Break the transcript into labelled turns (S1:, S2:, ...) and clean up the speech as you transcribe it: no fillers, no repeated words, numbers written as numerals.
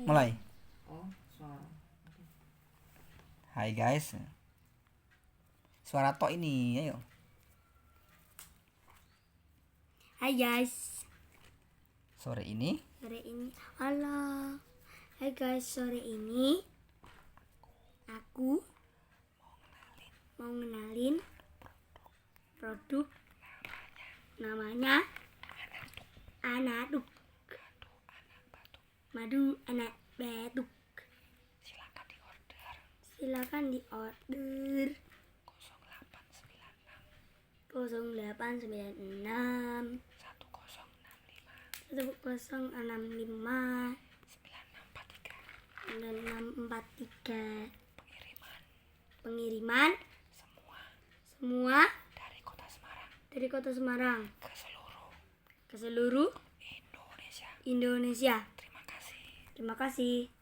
S1: Mulai.
S2: Oh, suara.
S1: Hai guys. Suara tok ini, ayo.
S3: Hai guys.
S1: Sore ini.
S3: Halo. Hai guys, sore ini aku mau ngenalin produk namanya Anaduk. Madu anak batuk. Silakan di order 0896 1065 9643. Pengiriman semua dari kota Semarang ke seluruh Indonesia.
S1: Terima kasih.
S3: Terima kasih.